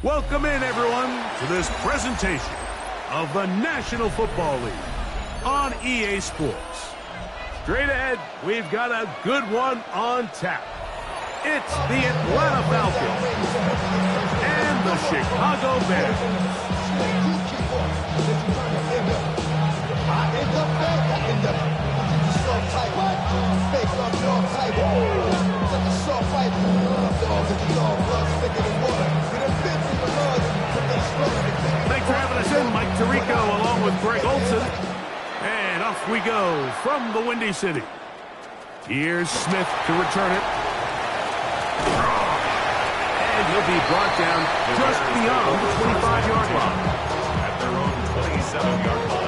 Welcome in, everyone, to this presentation of the National Football League on EA Sports. Straight ahead, we've got a good one on tap. It's the Atlanta Falcons and the Chicago Bears. Thanks for having us in, Mike Tirico, along with Greg Olson. And off we go from the Windy City. Here's Smith to return it. And he'll be brought down just beyond the 25-yard line. At their own 27-yard line.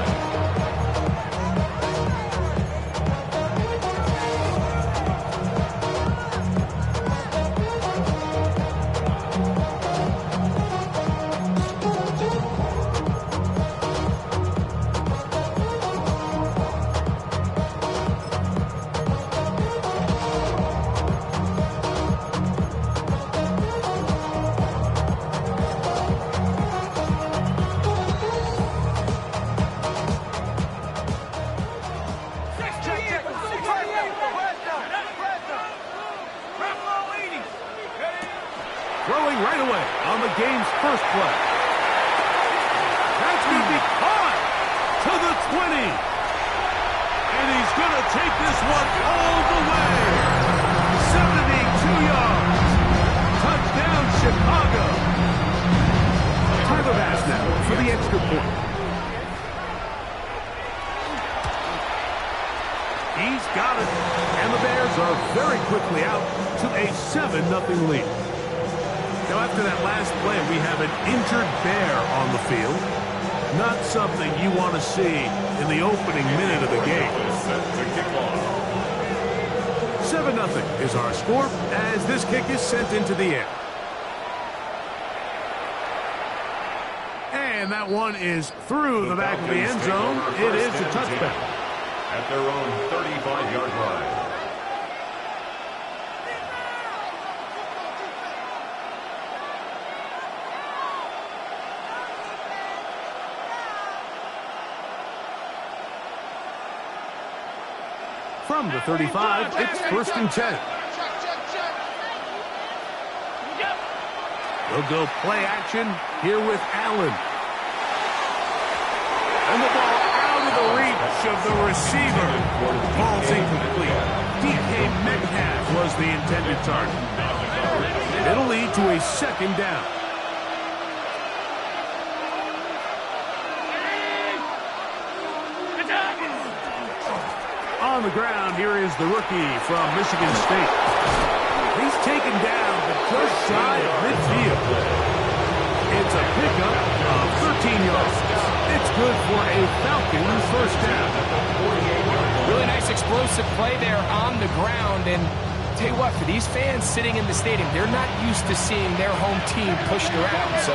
Throwing right away on the game's first play. That's going to be caught to the 20. And he's going to take this one all the way. 72 yards. Touchdown, Chicago. Tyler Bass now for the extra point. He's got it. And the Bears are very quickly out to a 7-0 lead. Now, after that last play, we have an injured Bear on the field. Not something you want to see in the opening minute of the game. 7-0 is our score as this kick is sent into the air. And that one is through the back of the end zone. It is a touchback. At their own 35-yard line. From the 35, it's 1st and 10. They'll go play action here with Allen. And the ball out of the reach of the receiver. Ball's incomplete. DK Metcalf was the intended target. It'll lead to a 2nd down. On the ground, here is the rookie from Michigan State. He's taken down, but just shy of midfield. It's a pickup of 13 yards. It's good for a Falcons 1st down. Really nice explosive play there on the ground. And tell you what, for these fans sitting in the stadium, they're not used to seeing their home team pushed around. So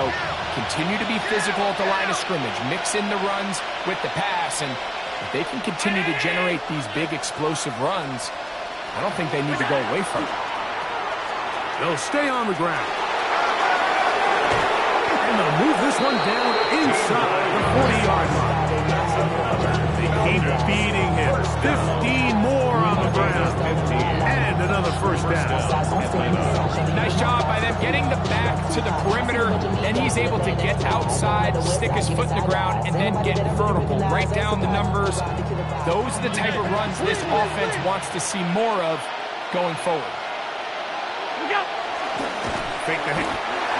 continue to be physical at the line of scrimmage. Mix in the runs with the pass. And if they can continue to generate these big explosive runs, I don't think they need to go away from it. They'll stay on the ground. And they'll move this one down inside the 40-yard line. They keep beating him. 15 more on the ground. And another 1st down. Nice job by them getting the back to the perimeter. Then he's able to get outside, stick his foot in the ground, and then get vertical. Write down the numbers. Those are the type of runs this offense wants to see more of going forward. Fake the hit.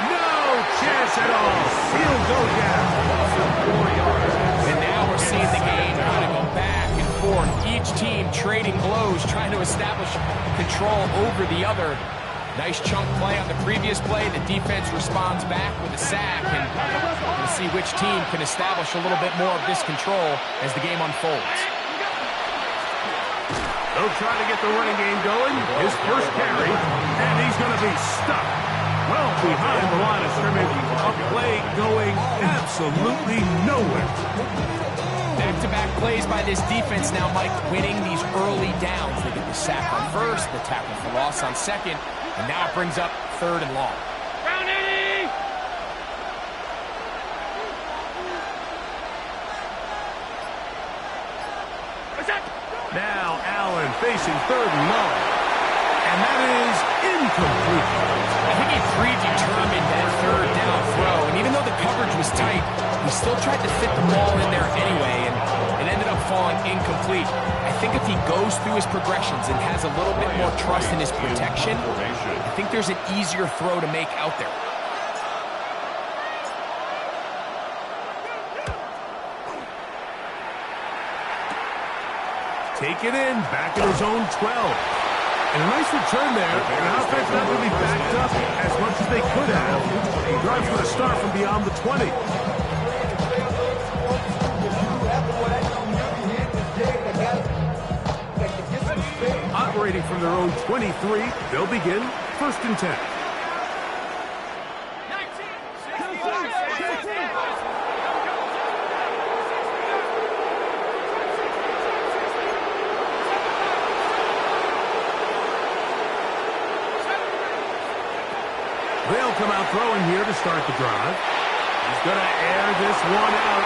No chance at all. He'll go down. And now we're seeing the game kind of go back and forth. Each team trading blows, trying to establish control over the other. Nice chunk play on the previous play. The defense responds back with a sack. And we'll see which team can establish a little bit more of this control as the game unfolds. They'll try to get the running game going. His first carry, and he's going to be stuck well behind the line of scrimmage. A play going absolutely nowhere. Back-to-back plays by this defense now, Mike, winning these early downs. They get the sack on first, the tackle for loss on second, and now it brings up 3rd and long. Now Allen facing 3rd and long. And that is incomplete. I think he predetermined that 3rd down throw, and even though the coverage was tight, he still tried to fit the ball in there anyway, and it ended up falling incomplete. I think if he goes through his progressions and has a little bit more trust in his protection, I think there's an easier throw to make out there. Take it in, back in his own 12. And a nice return there. An offense not really backed up as much as they could have. He drives with a start from beyond the 20. Operating from their own 23, they'll begin 1st and 10. They'll come out throwing here to start the drive. He's going to air this one out.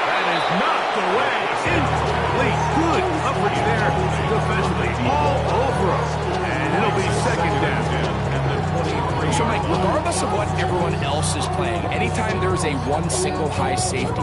That is knocked away. Incomplete. Good coverage there defensively. All over us. And it'll be 2nd down. So, Mike, regardless of what everyone else is playing, anytime there's a one single high safety,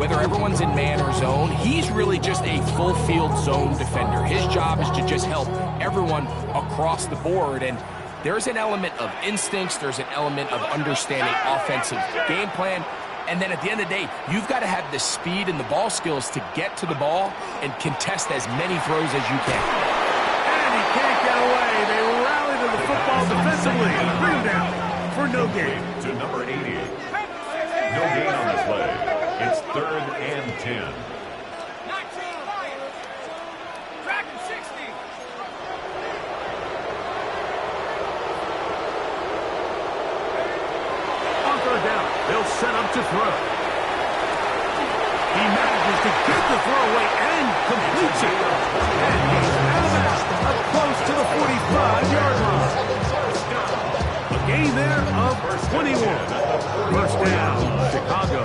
whether everyone's in man or zone, he's really just a full field zone defender. His job is to just help everyone across the board. And there's an element of instincts, there's an element of understanding offensive game plan, and then at the end of the day, you've got to have the speed and the ball skills to get to the ball and contest as many throws as you can. And he can't get away. They rally to the football defensively and bring him down for no gain. To number 80. No gain on the play. It's 3rd and 10. They'll set up to throw. He manages to get the throw away and completes it. And he's out of bounds, up close to the 45-yard line. A gain there of 21. 1st down, Chicago.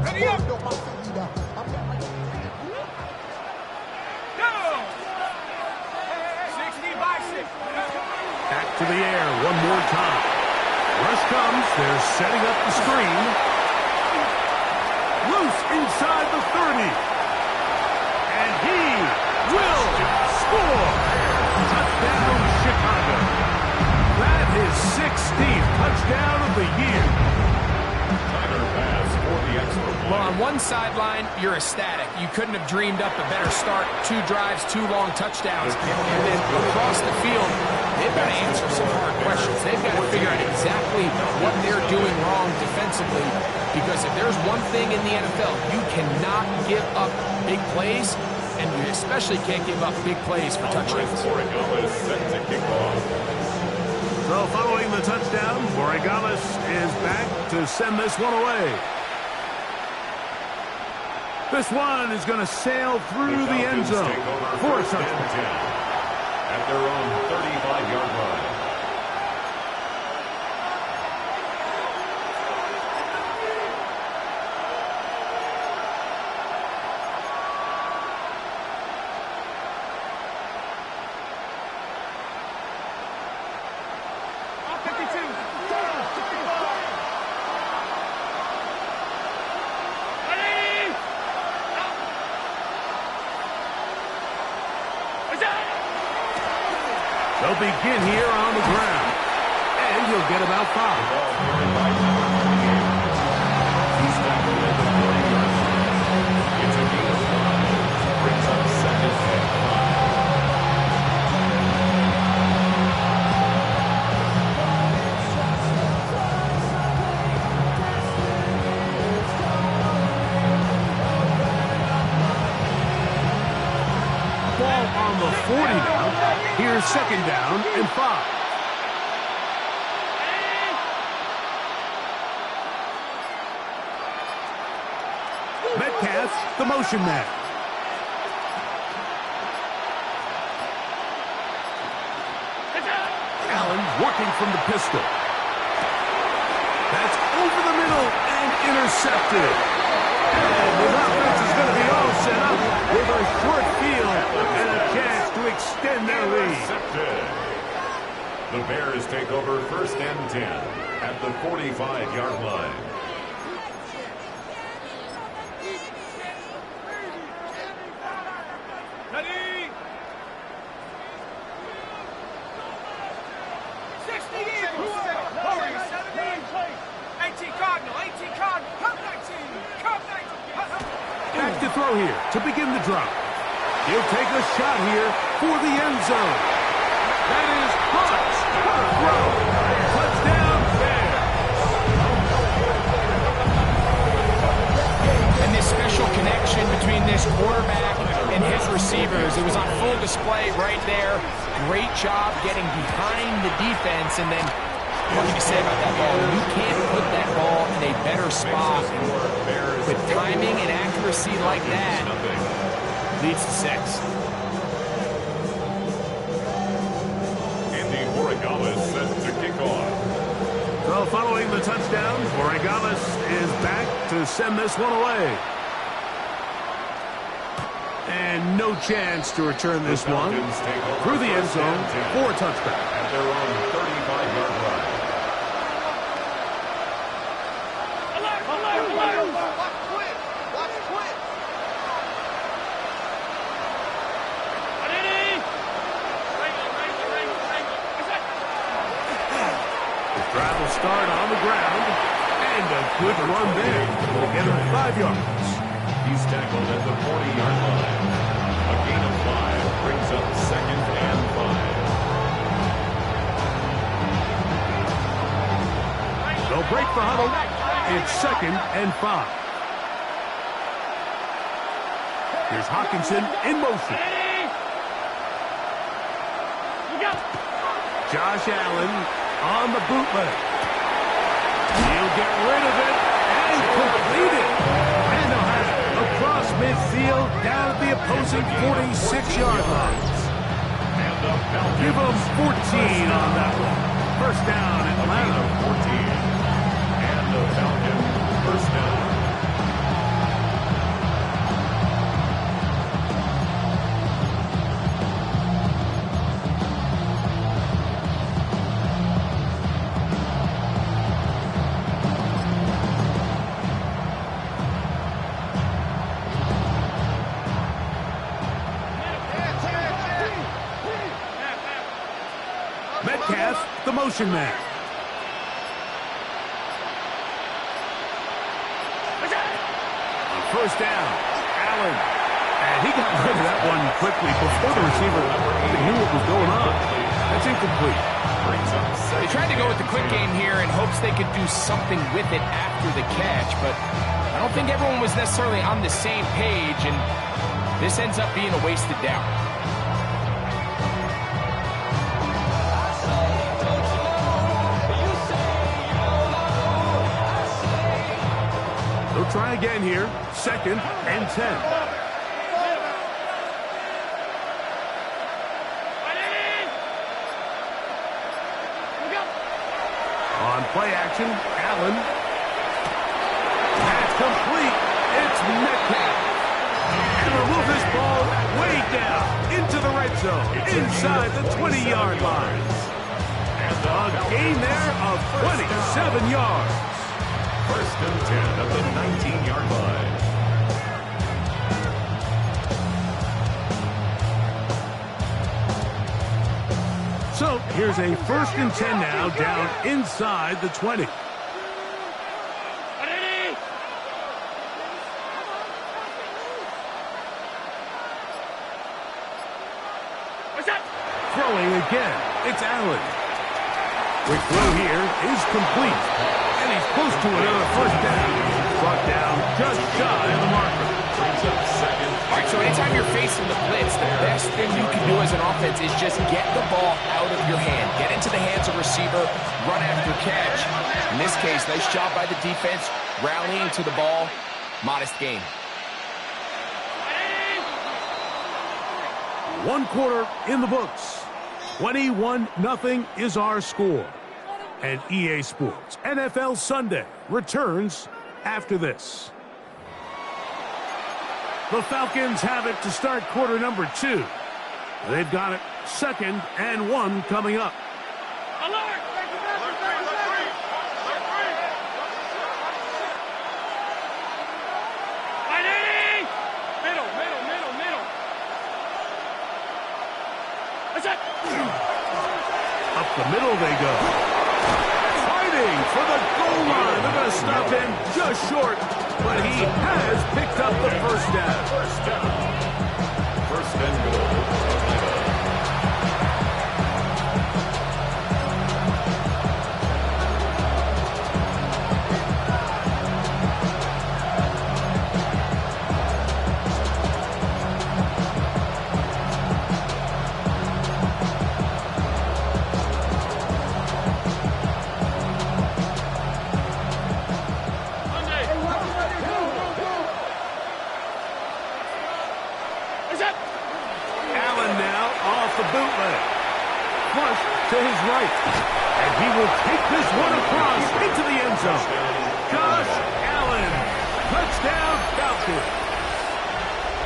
Ready up! Go! 60 by 6. Back to the air one more time. Rush comes. They're setting up the screen. Loose inside the 30. And he will score. Touchdown, Chicago. That is 16th touchdown of the year. Well, on one sideline, you're ecstatic. You couldn't have dreamed up a better start. 2 drives, 2 long touchdowns. And then across the field, they've got to answer some hard questions. They've got to figure out exactly what they're doing wrong defensively. Because if there's one thing in the NFL, you cannot give up big plays, and you especially can't give up big plays for touchdowns. So following the touchdown, Borregales is back to send this one away. This one is going to sail through the end zone for a touchdown. At their own 35-yard line. They'll begin here on the ground. And you'll get about 5. It's a gain of 5. Brings up 2nd and 5. Ball on the 40 now. Here's 2nd down and 5. Metcalf, the motion man. Allen working from the pistol. That's over the middle and intercepted. And the offense is going to be all set up with a short field and a chance to extend their lead. The Bears take over 1st and 10 at the 45-yard line. Ready? 60 Eagles. 18 Cardinal. 18 Cardinal. Come 19. Come 19. Back to throw here to begin the drop. He'll take a shot here for the end zone. That is hot. What a throw. Touchdown, Bears. And this special connection between this quarterback and his receivers, it was on full display right there. Great job getting behind the defense, and then what can you say about that ball? You can't put that ball in a better spot. With timing and accuracy like that, leads to 6. Andy Borregales set to kick off. So following the touchdown, Borregales is back to send this one away. And no chance to return this one through the end zone for a touchback. At their own 35-yard line. Drive will start on the ground, and a good run there. Will get him 5 yards. He's tackled at the 40-yard line. A gain of 5 brings up 2nd and 5. They'll break the huddle. It's 2nd and 5. Here's Hockenson in motion. Josh Allen on the bootleg. He'll get rid of it and complete it. And they'll have it across midfield down at the opposing 46-yard line. Give them 14 on that one. First down, Atlanta. 14. And the Falcons, first down. Metcalf, the motion man. On first down, Allen. And he got rid of that one quickly before the receiver knew what was going on. That's incomplete. They tried to go with the quick game here in hopes they could do something with it after the catch, but I don't think everyone was necessarily on the same page, and this ends up being a wasted down. They'll try again here. 2nd and 10. On play action, Allen. That's complete. It's Metcalf. And they'll move this ball way down into the red zone, inside the 20-yard line. And a gain there of 27 yards. 1st and 10 at the 19-yard line. So here's a 1st and 10 now down inside the 20. Throwing again, it's Allen. Quick throw here is complete. And he's close to another first down. Brought down just shy of the marker. Brings up 2nd. All right, so anytime you're facing the blitz, the best thing you can do as an offense is just get the ball out of your hand. Get into the hands of receiver, run after catch. In this case, nice job by the defense, rallying to the ball. Modest gain. 1 quarter in the books. 21-0 is our score. And EA Sports NFL Sunday returns after this. The Falcons have it to start quarter number 2. They've got it 2nd and 1 coming up. Alert! Up the middle they go. Fighting for the goal line. They're going to stop him just short, but he has picked up the first down. First down. First and goal. Allen now off the bootleg. Flush to his right. And he will take this one across into the end zone. Josh Allen. Touchdown Falcons.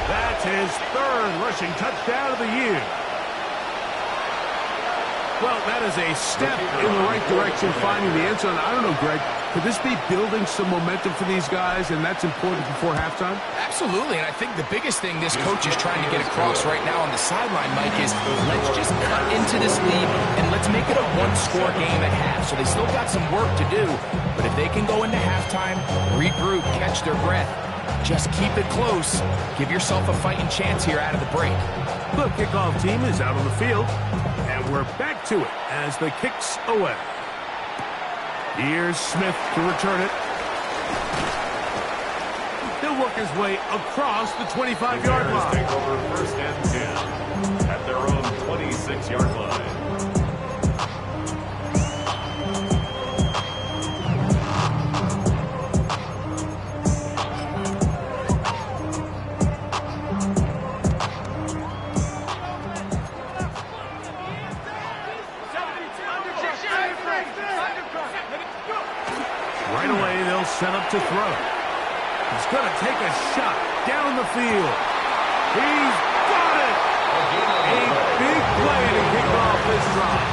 That's his 3rd rushing touchdown of the year. Well, that is a step in the right direction, finding the end zone. I don't know, Greg. Could this be building some momentum for these guys, and that's important before halftime? Absolutely, and I think the biggest thing this coach is trying to get across right now on the sideline, Mike, is let's just cut into this lead and let's make it a one-score game at half. So they still got some work to do, but if they can go into halftime, regroup, catch their breath, just keep it close, give yourself a fighting chance here out of the break. The kickoff team is out on the field, and we're back to it as the kick's away. Here's Smith to return it. He'll work his way across the 25-yard line. Take over 1st and 10 at their own 26-yard line. Right away, they'll set up to throw. He's going to take a shot down the field. He's got it! A big play to kick off this drive.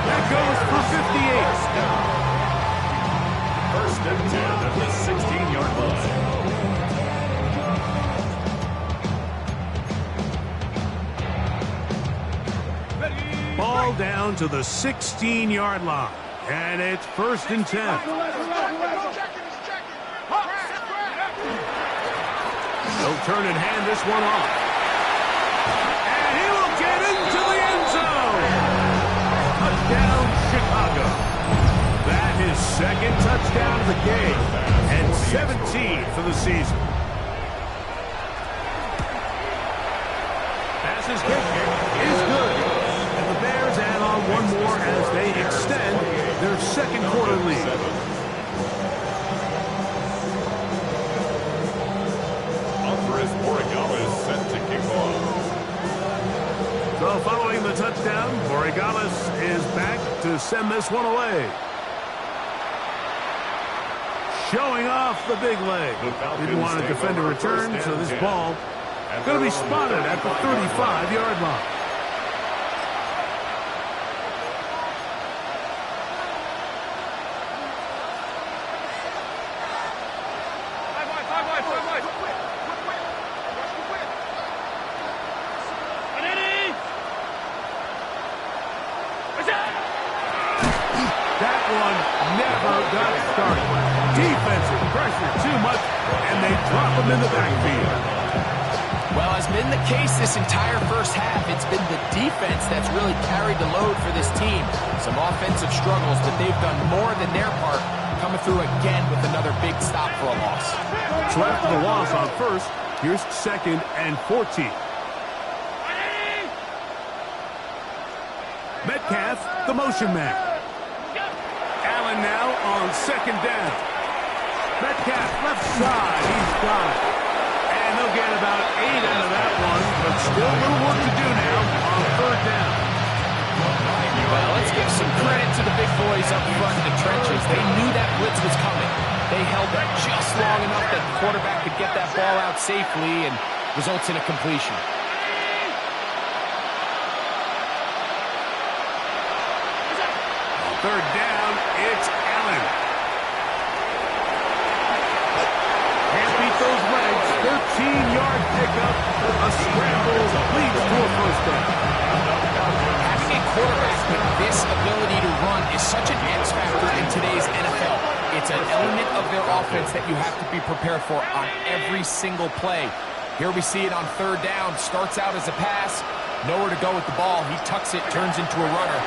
That goes for 58. 1st and 10 at the 16-yard line. Ball down to the 16-yard line. And it's 1st and 10. He'll turn and hand this one off. And he will get into the end zone. Touchdown, Chicago. That is 2nd touchdown of the game. And 17 for the season. Passes kick is good. And the Bears add on one more as they extend their 2nd quarter lead. Borregales set to kick off. So following the touchdown, Borregales is back to send this one away. Showing off the big leg. Didn't want to defend a return, so this ball going to be spotted at the 35-yard line. That one never got started. Defensive pressure too much, and they drop him in the backfield. Well, as been the case this entire first half, it's been the defense that's really carried the load for this team. Some offensive struggles, but they've done more than their part, coming through again with another big stop for a loss. So after the loss on 1st, here's 2nd and 14. Metcalf, the motion man. Allen now on 2nd down. Metcalf left side. He's got it. And they'll get about 8 out of that one, but still a little work to do now on 3rd down. quarterback could get that ball out safely and results in a completion. Third down, it's Allen. Can't beat those legs. 13-yard pickup. A scramble leads to a first down. Having a quarterback with this ability to run is such an X factor in today's NFL. It's an element of their offense that you have to be prepared for on every single play. Here we see it on third down. Starts out as a pass. Nowhere to go with the ball. He tucks it, turns into a runner.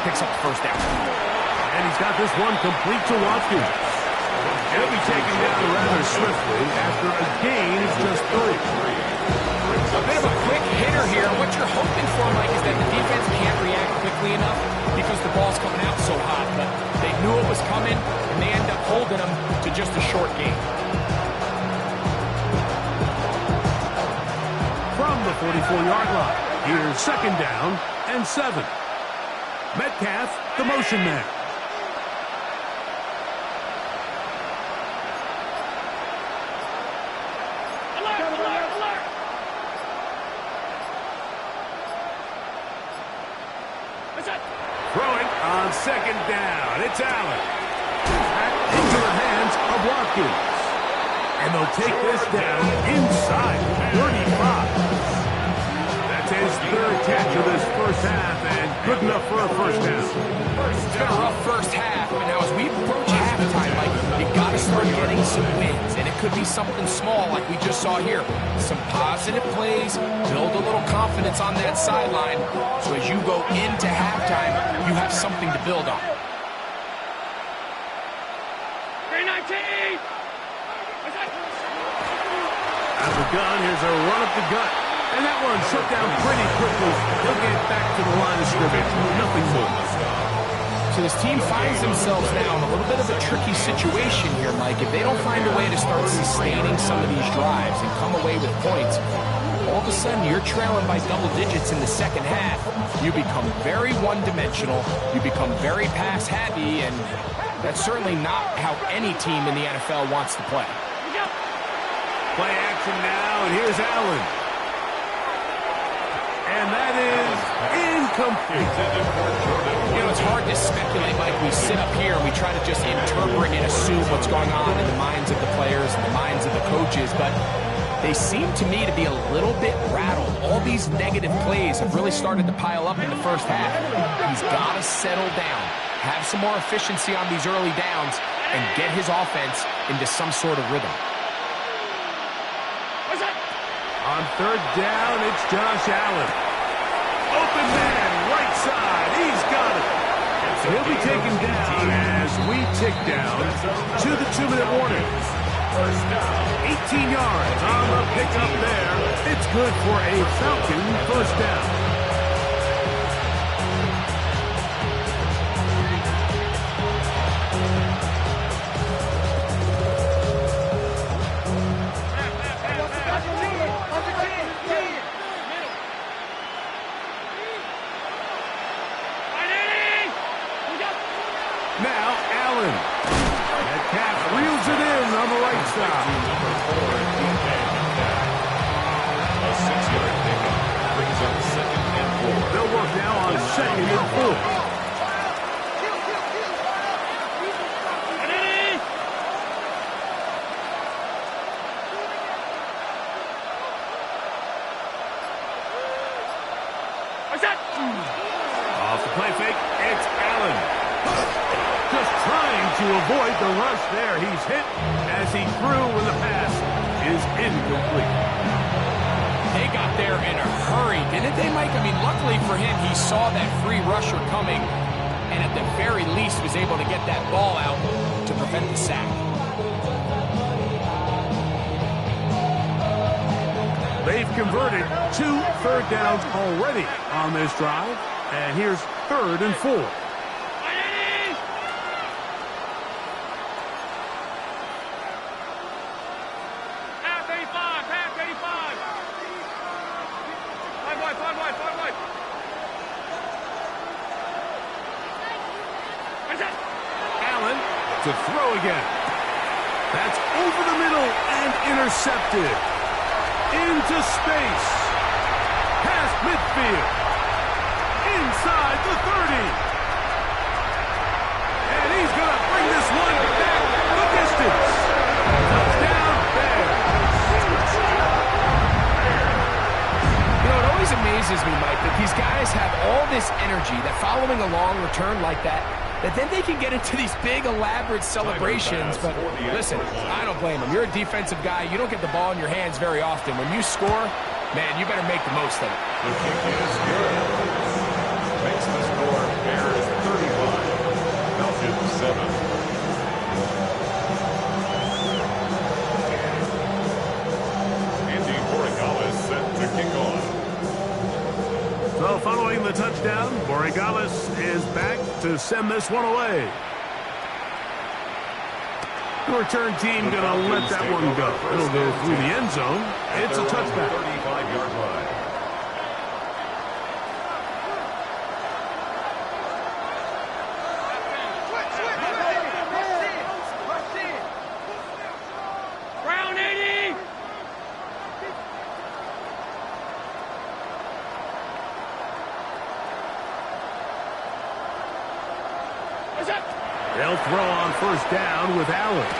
Picks up the first down. And he's got this one complete to Watkins. He'll be taken down rather swiftly after a gain of just 3. A bit of a quick hitter here. What you're hoping for, Mike, is that the defense can't react quickly enough because the ball's coming out so hot. But they knew it was coming, and they end up holding them to just a short gain. From the 44-yard line, here's second down and 7. Metcalf, the motion man. Throwing on second down. It's Allen. Back into the hands of Watkins. And they'll take this down inside 35. That's his third catch of this first half, and good enough for a first down. It's been a rough first half, but now as we approach halftime, Mike, you got to start getting some wins, and it could be something small like we just saw here. Some positive plays, build a little confidence on that sideline, so as you go into halftime, you have something to build on. 319! Out of the gun, here's a run up the gut. And that one shut down pretty quickly. He'll get back to the line of scrimmage. Nothing more. So this team finds themselves now in a little bit of a tricky situation here, Mike. If they don't find a way to start sustaining some of these drives and come away with points, all of a sudden you're trailing by double digits in the second half. You become very one-dimensional. You become very pass-happy, and that's certainly not how any team in the NFL wants to play. Play action now, and here's Allen. And that is incomplete. You know, it's hard to speculate, Mike. We sit up here and we try to just interpret and assume what's going on in the minds of the players and the minds of the coaches, but they seem to me to be a little bit rattled. All these negative plays have really started to pile up in the first half. He's got to settle down, have some more efficiency on these early downs, and get his offense into some sort of rhythm. On third down, it's Josh Allen. Open man, right side. He's got it. So he'll be taken down as we tick down to the 2-minute warning. 18 yards on the pickup there. It's good for a Falcon first down. Now Allen. Metcalf reels it in on the right side. A 6-yard pickup brings up 2nd and 4. They'll work now on 2nd and 4. Off the play fake, it's Allen. Just trying to avoid the rush there. He's hit as he threw when the pass is incomplete. They got there in a hurry, didn't they, Mike? I mean, luckily for him, he saw that free rusher coming and at the very least was able to get that ball out to prevent the sack. They've converted 2 third downs already on this drive. And here's 3rd and 4. Half 85, half 85. Five wide. Allen to throw again. That's over the middle and intercepted. Into space. Past midfield. Inside the 30. And he's going to bring this one back the distance. Touchdown, Bears. You know, it always amazes me, Mike, that these guys have all this energy that following a long return like that then they can get into these big, elaborate celebrations. But listen, I don't blame them. You're a defensive guy. You don't get the ball in your hands very often. When you score, man, you better make the most of it. The kick is good. Makes the score Bears 35, Falcons 7. Andy Borregales set to kick off. So following the touchdown, Borregales is back to send this one away. The return team going to let that one go. It'll go through the end zone. It's a touchback. 35-yard line. Round 80. They'll throw on first down with Allen.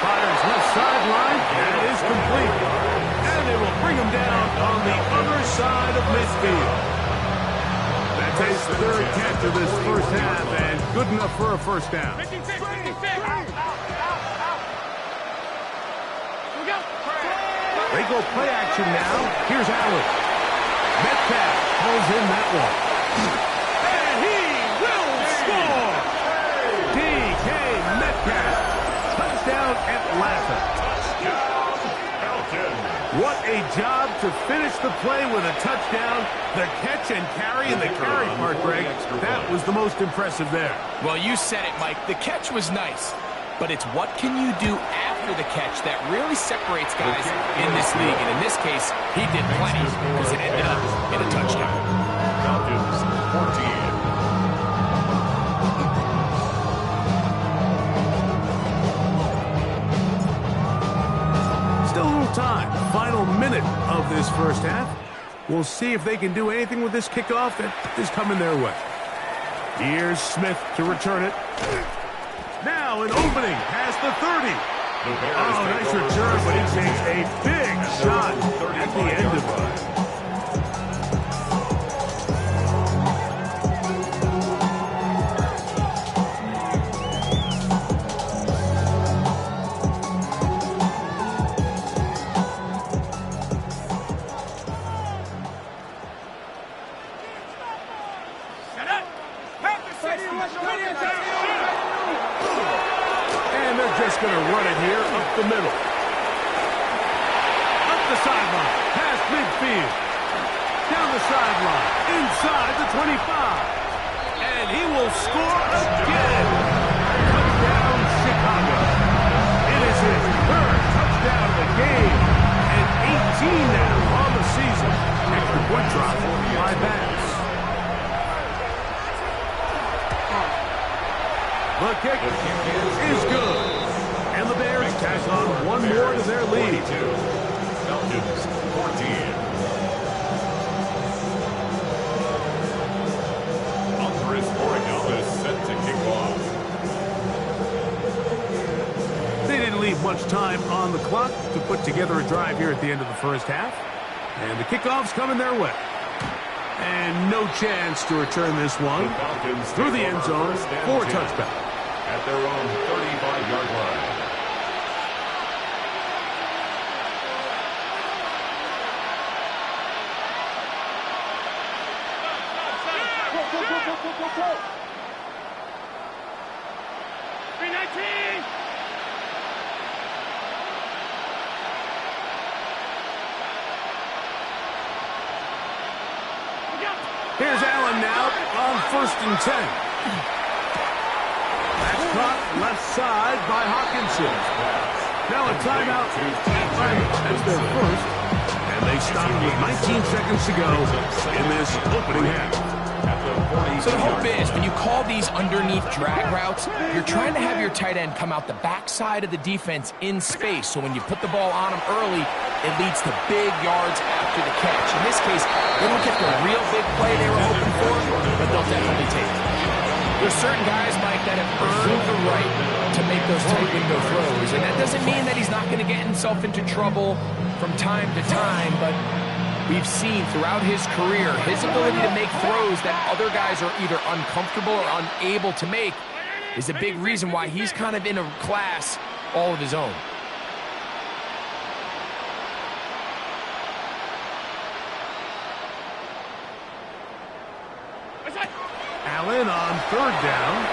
Fires left sideline. That is complete. And they will bring him down on the other side of midfield. That's his third catch of this first half and good enough for a first down. 56, 56. They go play action now. Here's Allen. Metcalf pulls in that one. And he will score. DK Metcalf. Touchdown Atlanta. Touchdown, Falcons. What a job to finish the play with a touchdown. The catch and carry and the carry part, Greg, that was the most impressive there. Well, you said it, Mike. The catch was nice. But it's what can you do after the catch that really separates guys in this league. And in this case, he did plenty because it ended up in a touchdown. Falcons 14. Still a little time. Final minute of this first half. We'll see if they can do anything with this kickoff that is coming their way. Here's Smith to return it. Now an opening past the 30. Oh, nice return, but he takes a big shot at the end of it. Just going to run it here up the middle. Up the sideline, past midfield. Down the sideline, inside the 25. And he will score again. Touchdown, Chicago. It is his third touchdown of the game. And 18 now on the season. Extra point drop by Bass. The kick is good. And the Bears tack on one more to their lead. Falcons 14. Andres Borregales set to kick off. They didn't leave much time on the clock to put together a drive here at the end of the first half. And the kickoff's coming their way. And no chance to return this one through the end zone for a touchback. At their own 35-yard line. Here's Allen now on 1st and 10. That's caught left side by Hawkinson. Now a timeout. That's their first. And they stop with 19 seconds to go in this opening half. at the 42-yard So the hope is, when you call these underneath drag routes, you're trying to have your tight end come out the backside of the defense in space. So when you put the ball on him early, it leads to big yards after the catch. In this case, they don't get the real big play they were hoping for, but they'll definitely take it. There's certain guys, Mike, that have earned the right to make those tight window throws. And that doesn't mean that he's not going to get himself into trouble from time to time, but we've seen throughout his career his ability to make throws that other guys are either uncomfortable or unable to make is a big reason why he's kind of in a class all of his own. Allen on third down.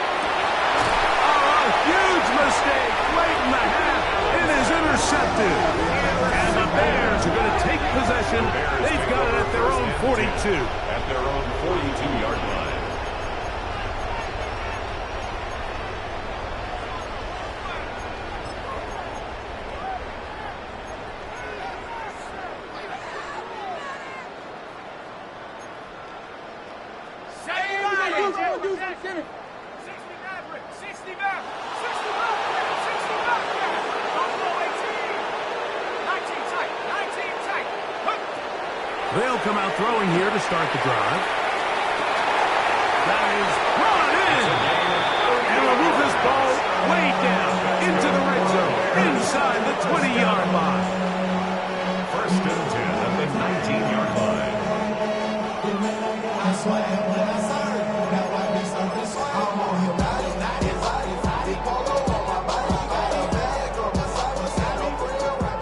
Oh, a huge mistake late in the half. It is intercepted. And the Bears are going to take possession. They've got it at their own 42. at their own 42-yard line. They'll come out throwing here to start the drive. That is brought in. And will move this ball way down into the red zone, inside the 20-yard line. First and 10 at the 19-yard line.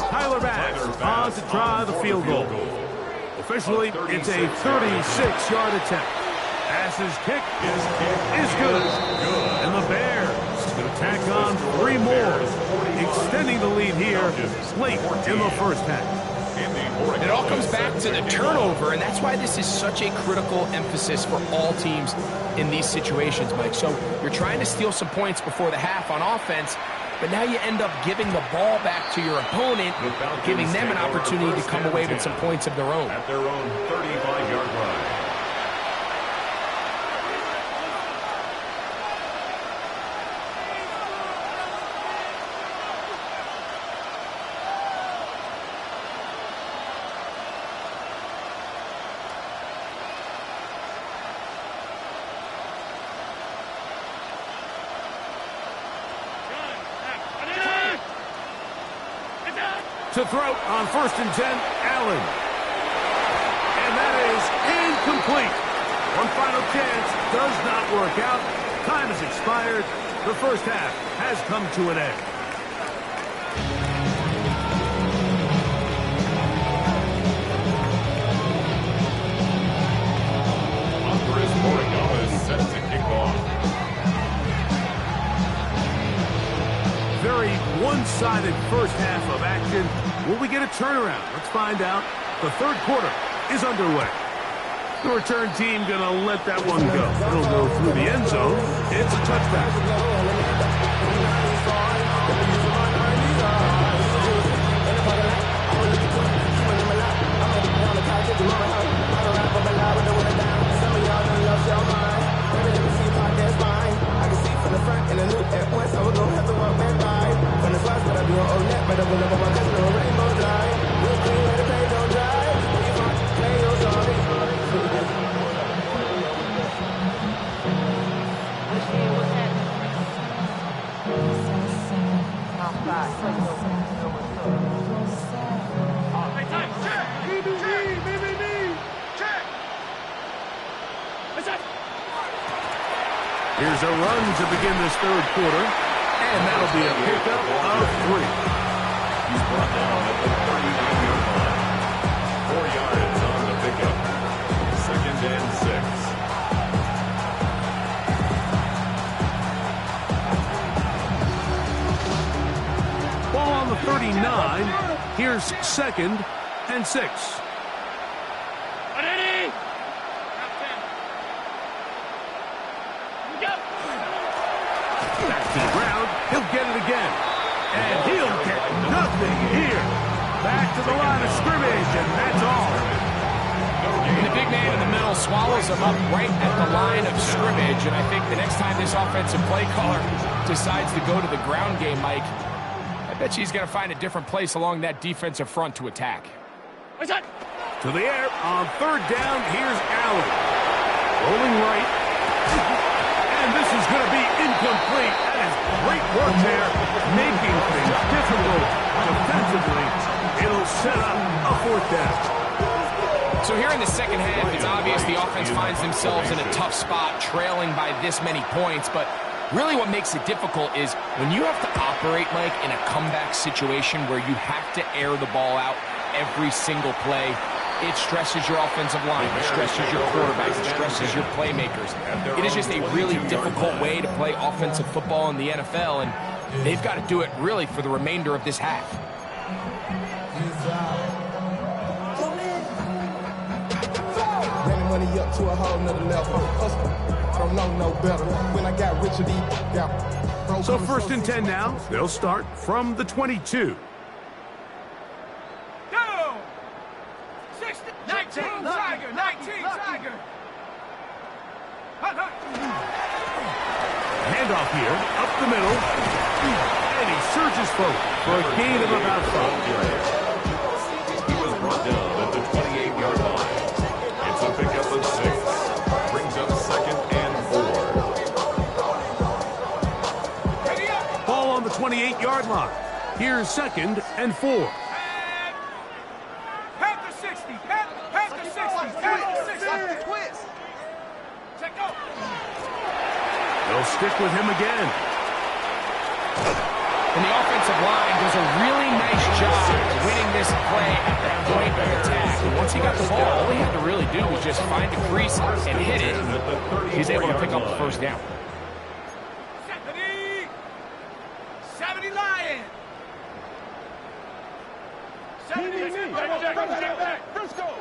Tyler Bass on to try the field goal. Officially, it's a 36-yard attempt. Bass's kick is good. And the Bears going to tack on 3 more, extending the lead here late in the first half. It all comes back to the turnover, and that's why this is such a critical emphasis for all teams in these situations, Mike. So you're trying to steal some points before the half on offense, but now you end up giving the ball back to your opponent, giving them an opportunity to come away with some points of their own. At their own 35-yard line. To throw on first and 10, Allen. And that is incomplete. One final chance does not work out. Time has expired. The first half has come to an end. Andres Morgan is set to kick off. Very one-sided first half of action. Will we get a turnaround? Let's find out. The third quarter is underway. The return team going to let that one go. It'll go through the end zone. It's a touchback. Here's a run to begin this third quarter, and that'll be a pickup of 3. He's brought down at the 39-yard line. 4 yards on the pickup. Second and 6. Ball on the 39. Here's second and 6. Back to the ground. He'll get it again. And he'll get nothing here. Back to the line of scrimmage, and that's all. And the big man in the middle swallows them up right at the line of scrimmage, and I think the next time this offensive play caller decides to go to the ground game, Mike, I bet he's going to find a different place along that defensive front to attack. To the air on third down. Here's Allen. Rolling right. And this is going to be incomplete. That is great work there, making things difficult defensively. It'll set up a fourth down. So here in the second half, it's obvious the offense finds themselves in a tough spot, trailing by this many points, but really what makes it difficult is when you have to operate, Mike, in a comeback situation where you have to air the ball out every single play, it stresses your offensive line, it stresses your quarterbacks, it stresses your playmakers. It is just a really difficult way to play offensive football in the NFL, and they've got to do it really for the remainder of this half. Money up to a whole nother level. Don't know no better. When I got rich, so 1st and 10 now. They'll start from the 22. Go! 19 Tiger, 19 Tiger. Handoff here, up the middle. And he surges forward for a gain of about 5. He was brought down at the 28-yard line. It's a pickup of 6. Brings up 2nd and 4. Ball on the 28-yard line. Here's 2nd and 4. Panther 60, Panther 60, Panther 60. Twist. Check go. They'll stick with him again. And the offensive line does a really nice job winning this play at the point of attack. And once he got the ball, all he had to really do was just find a crease and hit it. He's able to pick up the first down. 70 Lions. 70 Briscoe.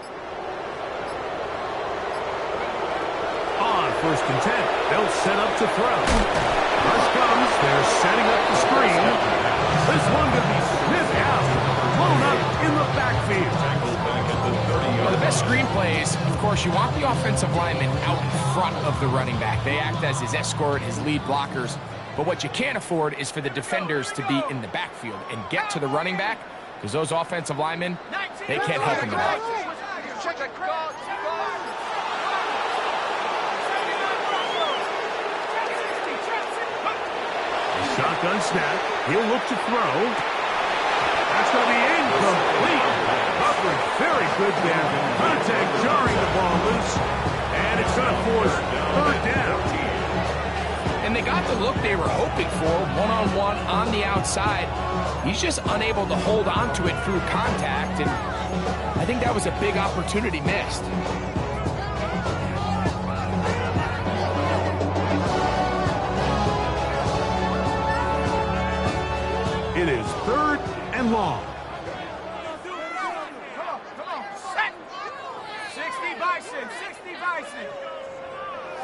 On 1st and 10, they'll set up to throw. Rush comes, they're setting up the screen. This one could be sniffed out, blown up in the backfield. Well, the best screen plays, of course, you want the offensive lineman out in front of the running back. They act as his escort, his lead blockers. But what you can't afford is for the defenders to be in the backfield and get to the running back, because those offensive linemen, they can't help him at all. Check the crowd. Shotgun snap. He'll look to throw. That's going to be incomplete. Coverage very good there. Contact jarring the ball loose. And it's going to force 3rd down. And they got the look they were hoping for, one-on-one on the outside. He's just unable to hold on to it through contact, and I think that was a big opportunity missed. It is 3rd and long. Come on. Set. 60 Bison, 60 Bison.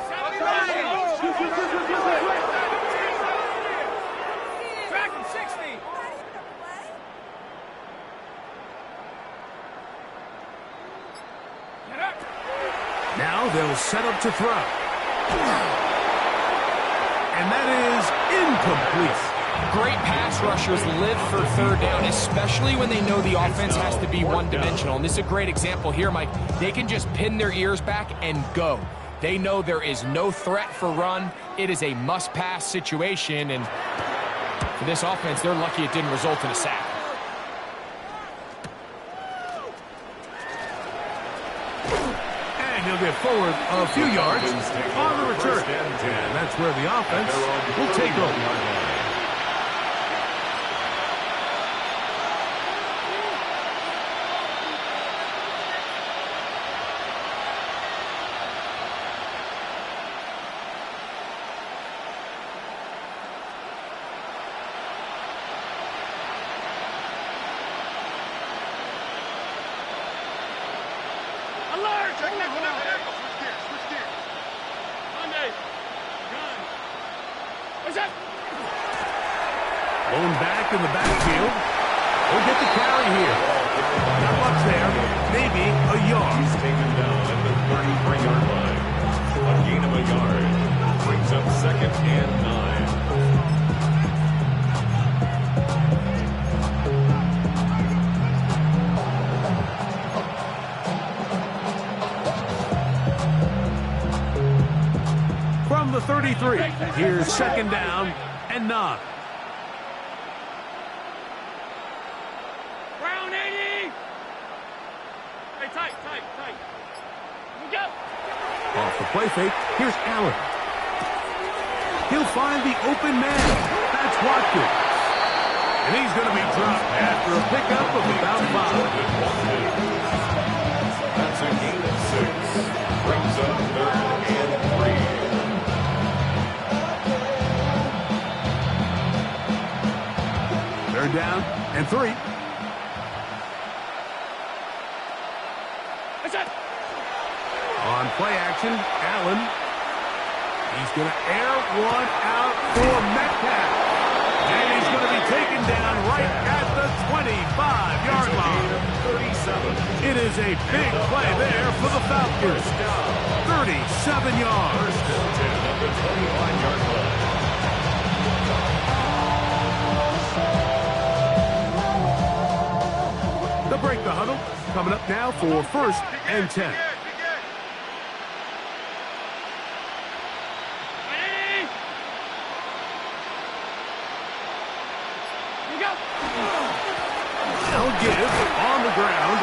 70 Lions. Track him, 60. Get up. Now they'll set up to throw. And that is incomplete. Great pass rushers live for 3rd down, especially when they know the offense has to be one-dimensional. And this is a great example here, Mike. They can just pin their ears back and go. They know there is no threat for run. It is a must-pass situation, and for this offense, they're lucky it didn't result in a sack. And he'll get forward a few yards on the return. And that's where the offense will take over. Blown back in the backfield. He'll get the carry here. Not much there. Maybe a yard. He's taken down at the 33-yard line. from the 33. Here's second down and 9. Brown 80. Hey, tight. Here we go. Off the play fake, here's Allen. He'll find the open man. That's Watkins. And he's going to be dropped after a pickup of about 5. That's a gain of 6. Brings up 3rd and 3. Third down and 3. On play action, Allen. He's going to air one out for Metcalf. And he's going to be taken down right at the 25-yard line. 37. It is a big play there for the Falcons. 37 yards. 1st and 10 at the 25-yard line. They'll break the huddle. Coming up now for 1st and 10. They'll give on the ground,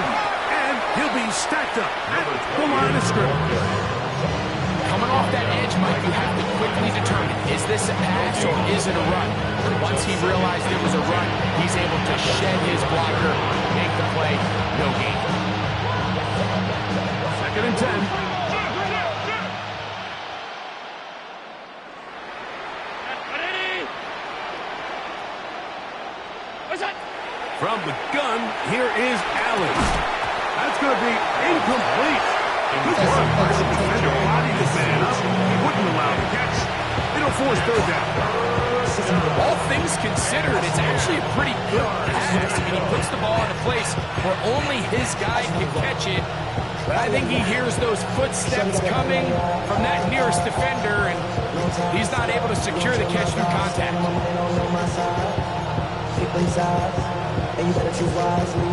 and he'll be stacked up at the line of scrimmage. Coming off that edge, Mike, you have to quickly determine, is this a pass or is it a run? Once he realized it was a run, he's able to shed his blocker, make the play, no gain. 2nd and 10. From the gun, here is Allen. That's going to be incomplete. Good work by the defender. Bodied his man up. He wouldn't allow the catch. It'll force 3rd down. All things considered, it's actually a pretty good pass. I mean, he puts the ball in a place where only his guy can catch it. But I think he hears those footsteps coming from that nearest defender, and he's not able to secure the catch through contact. And you better choose wisely.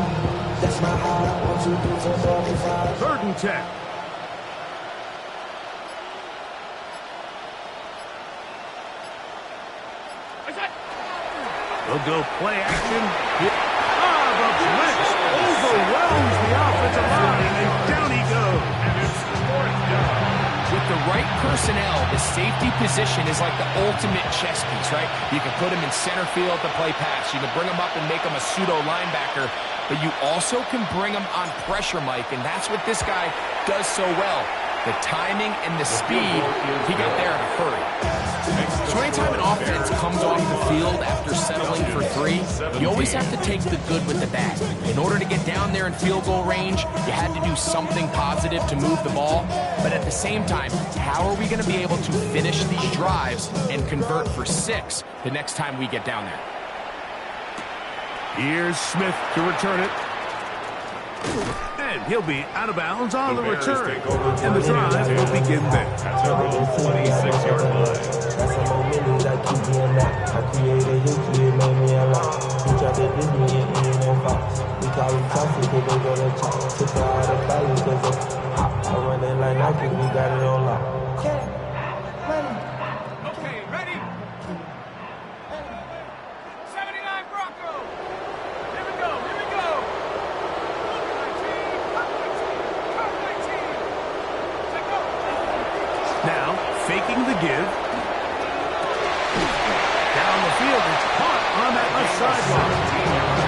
That's my heart. 1, 2, 3, 4, 5. 3rd and 10. They'll go play action. The blitz overwhelms the offensive line, and down he goes. And it's 4th down. With the right personnel, the safety position is like the ultimate chess piece, right? You can put him in center field to play pass. You can bring him up and make him a pseudo linebacker, but you also can bring him on pressure, Mike, and that's what this guy does so well. The timing and the speed, he got there in a hurry. So anytime an offense comes off the field after settling for 3, you always have to take the good with the bad. In order to get down there in field goal range, you had to do something positive to move the ball. But at the same time, how are we going to be able to finish these drives and convert for 6 the next time we get down there? Here's Smith to return it. And he'll be out of bounds on the return. And the drive will begin there. That's a roll 26-yard line. That's some more millions that keep me in that. I created history, it made me a lot. You tried to diss me and Fox. We call them toxic, cause they go to chop. Took her out of Cali, cause they hot. I run it like Nike, we got it on lock. Okay, ready? 79 Bronco. Here we go. Now, faking the give. Down the field, it's caught on that left sideline.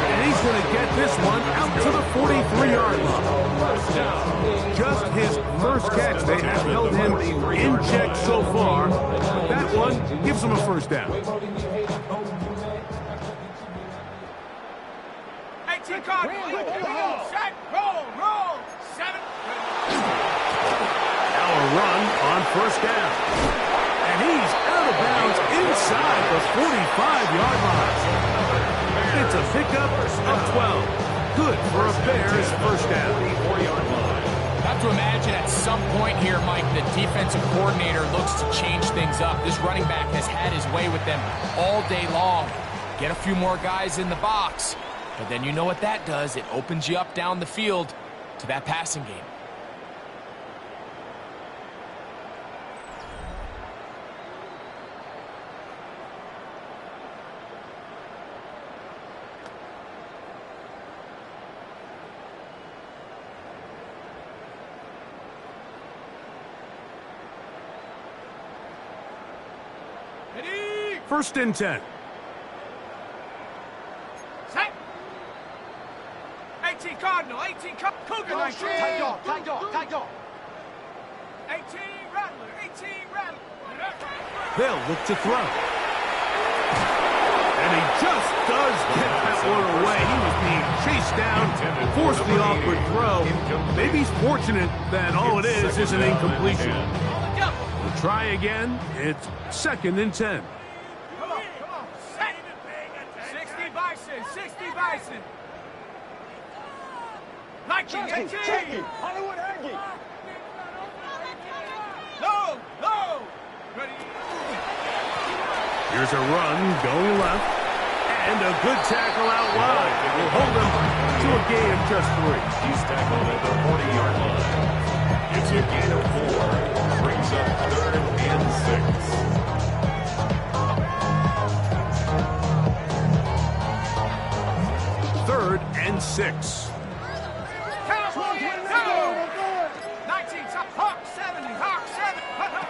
And he's going to get this one out to the 43-yard line. Just his first catch. They have held him in check so far. But that one gives him a 1st down. Hey, T-Cog. Set, roll. 7. Now a run on 1st down. And he's out of bounds inside the 45-yard line. It's a pickup of 12. Good for a Bears 1st down. 4-yard line. I have to imagine at some point here, Mike, the defensive coordinator looks to change things up. This running back has had his way with them all day long. Get a few more guys in the box. But then you know what that does. It opens you up down the field to that passing game. first and 10. Set. 18 Cardinal, 18 Cougar 19. Tight dog. 18 Rattler, 18 Rattler. They'll look to throw. And he just does get that one away. He was being chased down, forced the awkward throw. Maybe he's fortunate that all it is an incompletion. We'll try again. It's second and 10. Come on. Set. 60 Bison, 60 Bison. 19, 18. Hollywood Aggie. No. Ready. Here's a run going left. And a good tackle out wide. Will hold him to a gain of just 3. He's tackled at the 40-yard line. It's a gain of 4. Brings up 3rd and 6. 3rd and 6. Cowboy, no. 19, Hawk 70, Hawk 7.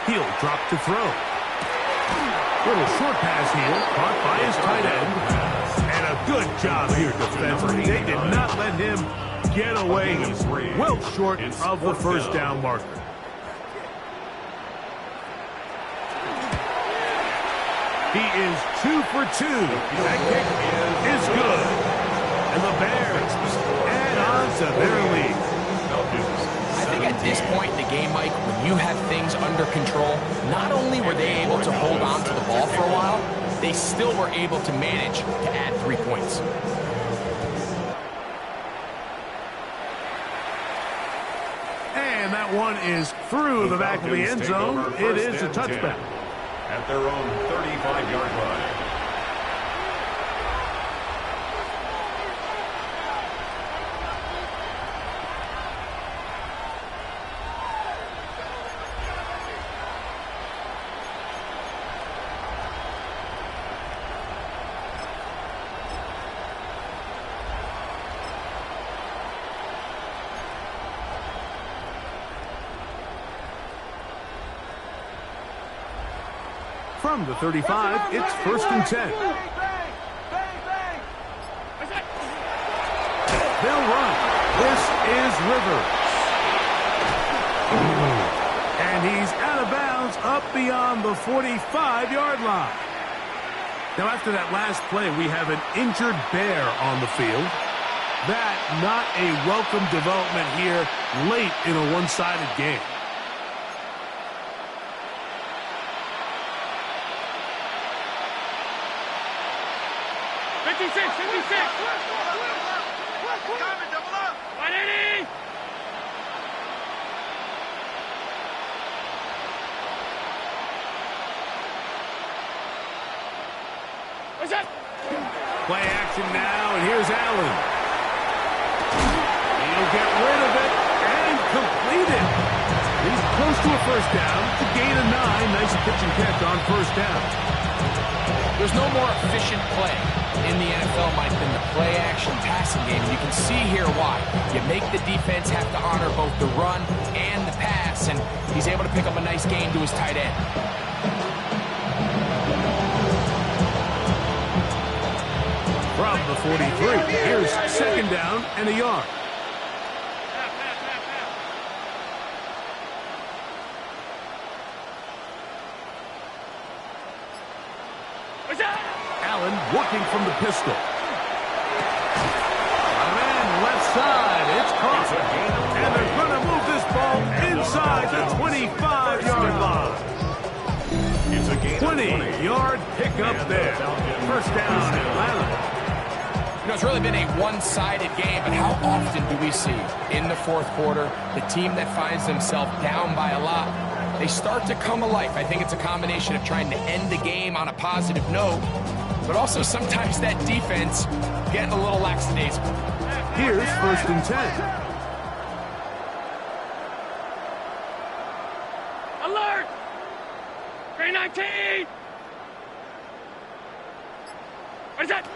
He'll drop to throw. Little short pass here, caught by his tight end. And a good job here defensively. They did not let him get away. He's well short of the first down marker. He is 2 for 2. That kick is good. And the Bears add on to their lead. I think at this point in the game, Mike, when you have things under control, not only were they able to hold on to the ball for a while, they still were able to manage to add 3 points. And that one is through the back of the end zone. It is a touchback. At their own 35-yard line. From the 35, it's first and 10. They'll run. This is Rivers. And he's out of bounds up beyond the 45-yard line. Now, after that last play, we have an injured Bear on the field. That not a welcome development here late in a one-sided game. Play action now, and here's Allen. He'll get rid of it and complete it. He's close to a first down to gain a 9. Nice pitch and catch on first down. There's no more efficient play in the NFL, Mike, than the play-action passing game. You can see here why. You make the defense have to honor both the run and the pass, and he's able to pick up a nice gain to his tight end. From the 43, here's second down and a yard. Allen working from the pistol. And left side, it's caught. And they're going to move this ball inside the 25-yard line. 20-yard pickup there. First down, Atlanta. You know, it's really been a one-sided game, but how often do we see in the fourth quarter the team that finds themselves down by a lot, they start to come alive? I think it's a combination of trying to end the game on a positive note, but also sometimes that defense getting a little lackadaisical. Here's first and 10. Alert! Green 19! What is that?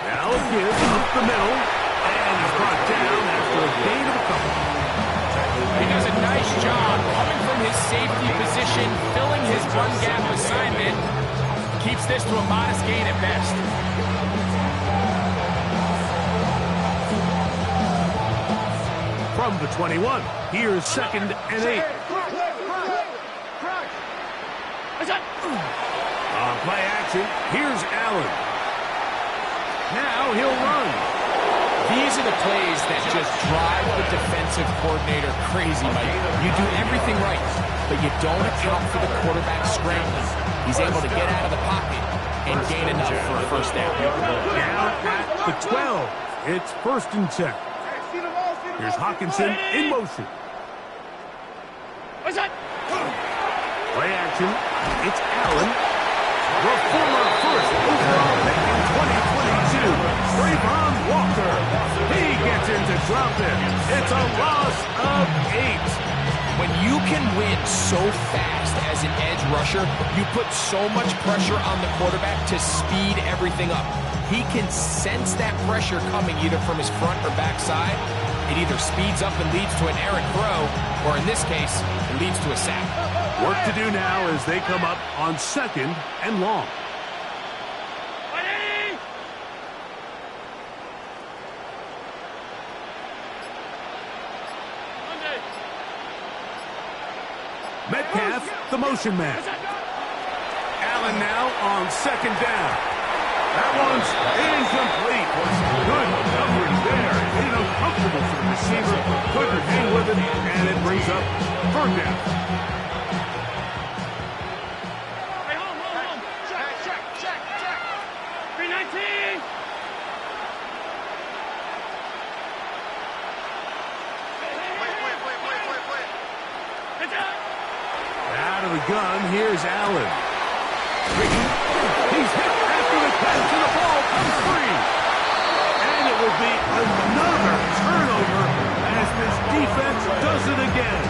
Now a give up the middle, and he's brought down after a gain of a couple. He does a nice job coming from his safety position, filling his run gap with this to a modest gain at best. From the 21, here's 2nd and 8. On play action, here's Allen. Now he'll run. These are the plays that just drive the defensive coordinator crazy, Mike. You do everything right, but you don't account for the quarterback scrambling. He's able to get out of the pocket and gain enough for a first down. Down at the 12. It's 1st and 10. Here's Hawkinson in motion. Play action. It's Allen. The former first overall pick in 2022. Trayvon Walker. He gets into drop it. It's a loss of 8. When you can win so fast as an edge rusher, you put so much pressure on the quarterback to speed everything up. He can sense that pressure coming either from his front or back side. It either speeds up and leads to an errant throw, or in this case, it leads to a sack. Work to do now as they come up on 2nd and long. Metcalf, the motion man. Allen now on 2nd down. That one's incomplete. Good coverage there. Made it uncomfortable for the receiver. Couldn't hang with it, and it brings up 3rd down. Hey, home. Check. 319. Out of the gun, here's Allen. He's hit after the catch, and the ball comes free. And it will be another turnover as this defense does it again.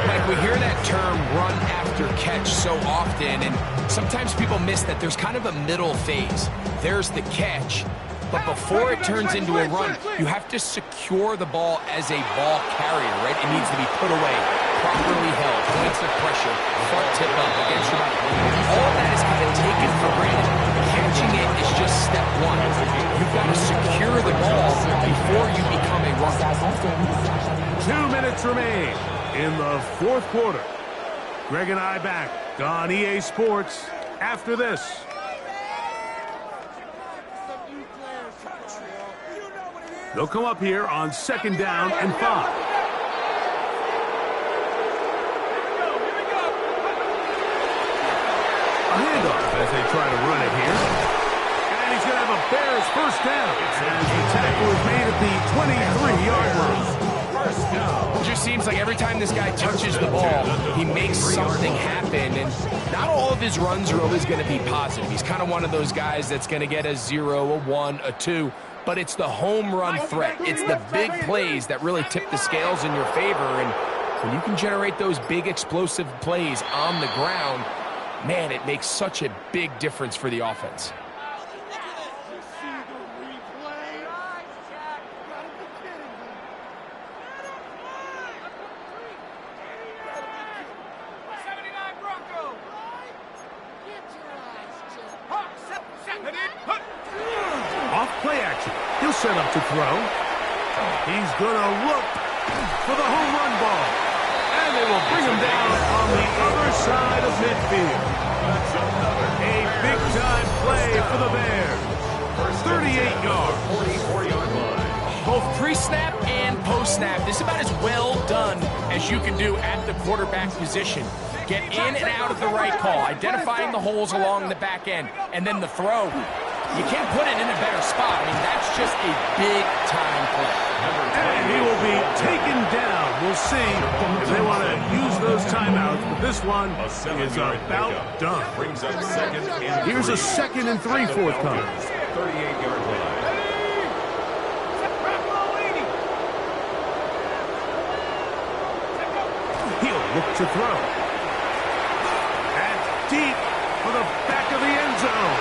Like, we hear that term run after catch so often, and sometimes people miss that there's kind of a middle phase. There's the catch, but before it turns into a run, you have to secure the ball as a ball carrier, right? It needs to be put away, properly held, points of pressure, front tip up against your body. All that is kind of taken for granted. Catching it is just step one. You've got to secure the ball before you become a runner. 2 minutes remain in the 4th quarter. Greg and I back on EA Sports after this. They'll come up here on 2nd down and 5. A handoff as they try to run it here. And he's going to have a Bears first down as the tackle is made at the 23-yard line. It just seems like every time this guy touches the ball, he makes something happen, and not all of his runs are always going to be positive. He's kind of one of those guys that's going to get a 0, a 1, a 2, but it's the home run threat. It's the big plays that really tip the scales in your favor, and when you can generate those big explosive plays on the ground, man, it makes such a big difference for the offense. Off play action. He'll set up to throw. He's going to look for the home run ball. And they will bring him down on the other side of midfield. A big-time play for the Bears. 38 yards. 44-yard line. Both pre-snap and post-snap, this is about as well done as you can do at the quarterback position. Get in and out of the right call, identifying the holes along the back end, and then the throw. You can't put it in a better spot. I mean, that's just a big-time play. And he will be taken down. We'll see if they want to use those timeouts, but this one is about done. Brings up 2nd and 3. Here's a 2nd and 3 forthcoming. 38-yard line. He'll look to throw. That's deep for the back of the end zone.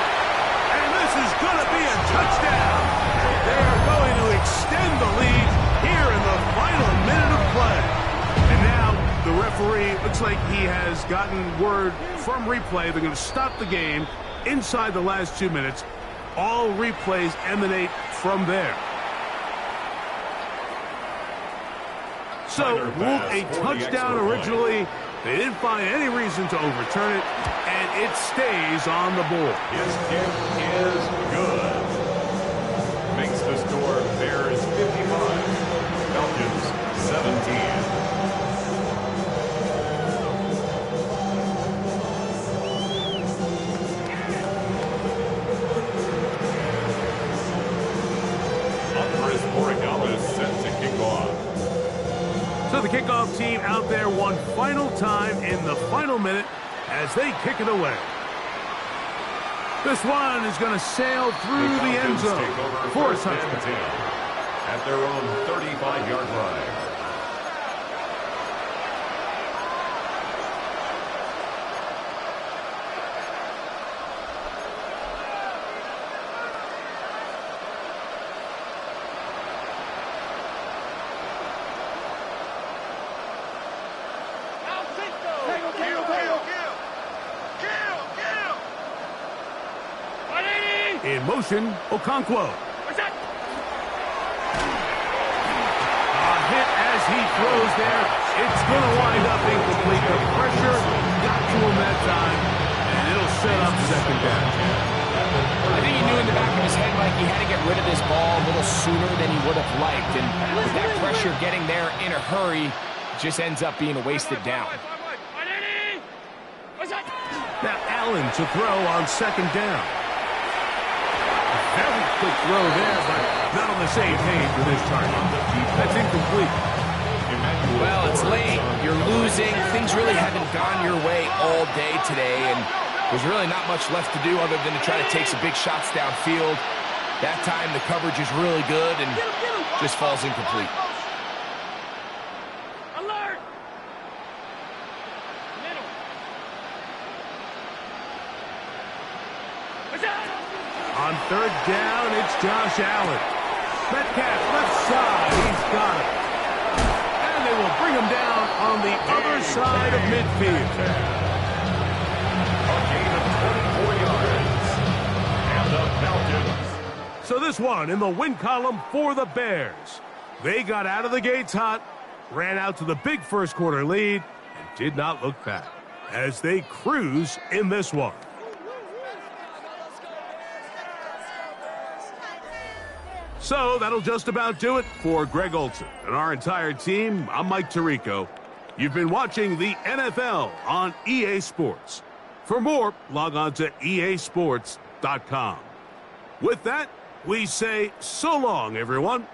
And this is going to be a touchdown. They're going to extend the lead here in the final minute of play. And now the referee looks like like he has gotten word from replay. They're going to stop the game inside the last 2 minutes. All replays emanate from there. So, ruled a touchdown originally. They didn't find any reason to overturn it, and it stays on the board. His kick is good. Makes the score Bears 55, Falcons 17. Andres Borregales is set to kick off. So the kickoff team out there one final time in the final minute as they kick it away. This one is going to sail through the end zone for a touchdown. At their own 35-yard line. In motion, Okonkwo. A hit as he throws there. It's going to wind up incomplete. The pressure got to him that time, and it'll set up second down. I think he knew in the back of his head, Mike, he had to get rid of this ball a little sooner than he would have liked. And with that pressure getting there in a hurry, it just ends up being a wasted down. Now Allen to throw on second down. Very quick throw there, but not on the same page with his target. That's incomplete. Well, it's late. You're losing. Things really haven't gone your way all day today, and there's really not much left to do other than to try to take some big shots downfield. That time, the coverage is really good and just falls incomplete. Alert! On third down, it's Josh Allen. Metcalf left side, he's got it. And they will bring him down on the other side of midfield. A gain of 24 yards. And the Falcons. So this one in the win column for the Bears. They got out of the gates hot, ran out to the big first quarter lead, and did not look back as they cruise in this one. So that'll just about do it for Greg Olsen and our entire team. I'm Mike Tirico. You've been watching the NFL on EA Sports. For more, log on to easports.com. With that, we say so long, everyone.